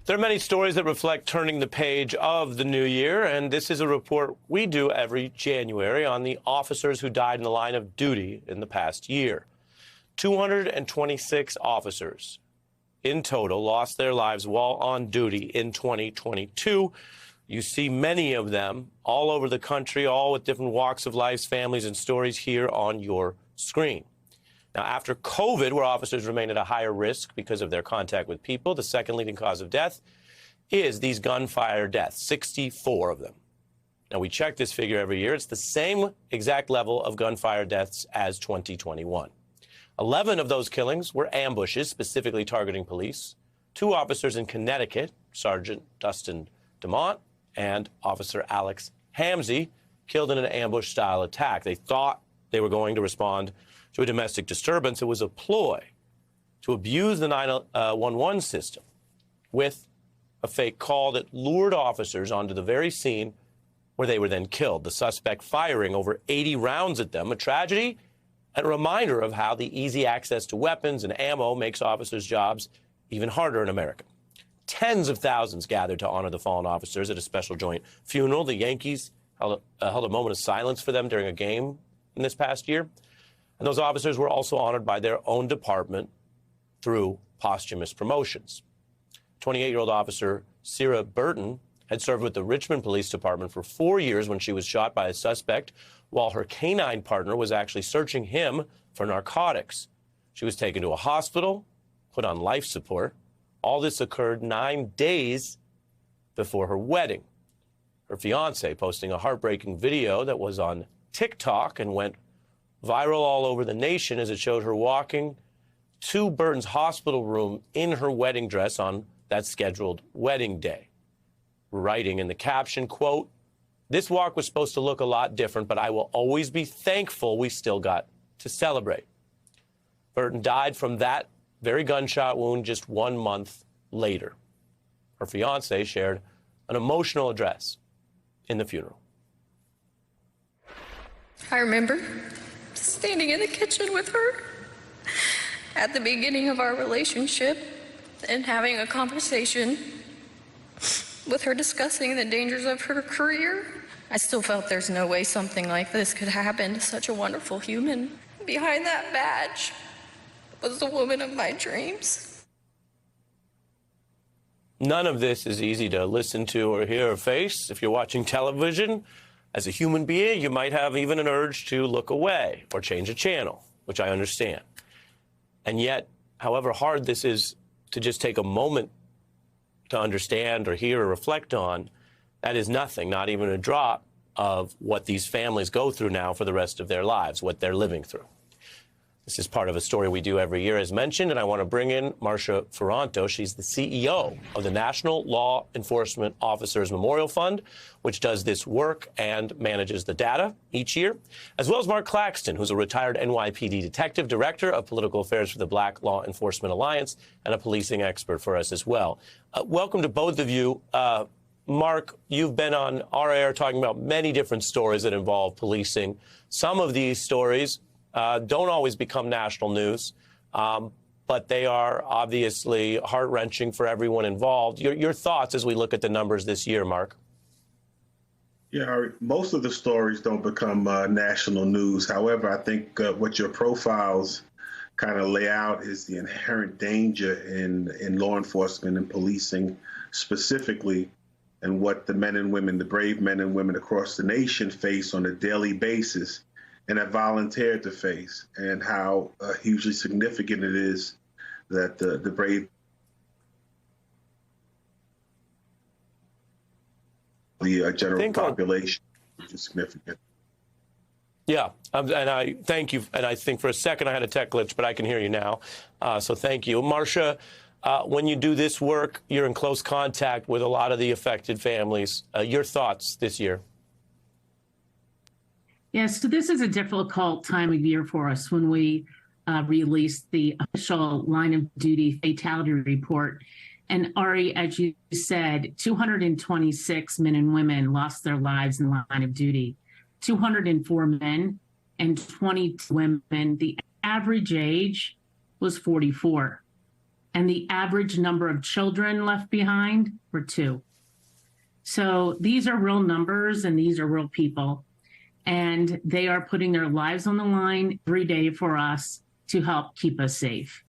There are many stories that reflect turning the page of the new year, and this is a report we do every January on the officers who died in the line of duty in the past year. 226 officers in total lost their lives while on duty in 2022. You see many of them all over the country, all with different walks of life, families, and stories here on your screen. Now, after COVID, where officers remain at a higher risk because of their contact with people, the second leading cause of death is these gunfire deaths, 64 of them. Now, we check this figure every year. It's the same exact level of gunfire deaths as 2021. 11 of those killings were ambushes, specifically targeting police. 2 officers in Connecticut, Sergeant Dustin DeMont and Officer Alex Hamzy, killed in an ambush-style attack. They thought they were going to respond to a domestic disturbance. It was a ploy to abuse the 911 system with a fake call that lured officers onto the very scene where they were then killed, the suspect firing over 80 rounds at them, a tragedy and a reminder of how the easy access to weapons and ammo makes officers' jobs even harder in America. Tens of thousands gathered to honor the fallen officers at a special joint funeral. The Yankees held a moment of silence for them during a game in this past year. And those officers were also honored by their own department through posthumous promotions. 28-year-old officer Sierra Burton had served with the Richmond Police Department for 4 years when she was shot by a suspect while her canine partner was actually searching him for narcotics. She was taken to a hospital, put on life support. All this occurred 9 days before her wedding. Her fiance posting a heartbreaking video that was on TikTok and went viral all over the nation as it showed her walking to Burton's hospital room in her wedding dress on that scheduled wedding day, writing in the caption, quote, "This walk was supposed to look a lot different, but I will always be thankful we still got to celebrate." Burton died from that very gunshot wound just 1 month later. Her fiance shared an emotional address in the funeral. I remember standing in the kitchen with her at the beginning of our relationship and having a conversation with her discussing the dangers of her career. I still felt there's no way something like this could happen to such a wonderful human. Behind that badge was the woman of my dreams. None of this is easy to listen to or hear or face. If you're watching television, as a human being, you might have even an urge to look away or change a channel, which I understand. And yet, however hard this is to just take a moment to understand or hear or reflect on, that is nothing, not even a drop of what these families go through now for the rest of their lives, what they're living through. This is part of a story we do every year, as mentioned, and I want to bring in Marcia Ferranto. She's the CEO of the National Law Enforcement Officers Memorial Fund, which does this work and manages the data each year, as well as Mark Claxton, who's a retired NYPD detective, director of political affairs for the Black Law Enforcement Alliance, and a policing expert for us as well. Welcome to both of you. Mark, you've been on our air talking about many different stories that involve policing. Some of these stories don't always become national news, but they are obviously heart-wrenching for everyone involved. Your thoughts as we look at the numbers this year, Mark? Yeah, most of the stories don't become national news. However, I think what your profiles kind of lay out is the inherent danger in law enforcement and policing specifically, and what the men and women, the brave men and women across the nation face on a daily basis and have volunteered to face, and how hugely significant it is that the brave, the general population, which is significant. Yeah, and I thank you. And I think for a second I had a tech glitch, but I can hear you now. So thank you. Marcia, when you do this work, you're in close contact with a lot of the affected families. Your thoughts this year? Yes, so this is a difficult time of year for us when we release the official line of duty fatality report. And Ari, as you said, 226 men and women lost their lives in line of duty, 204 men and 20 women. The average age was 44. and the average number of children left behind were 2. So these are real numbers and these are real people. And they are putting their lives on the line every day for us to help keep us safe.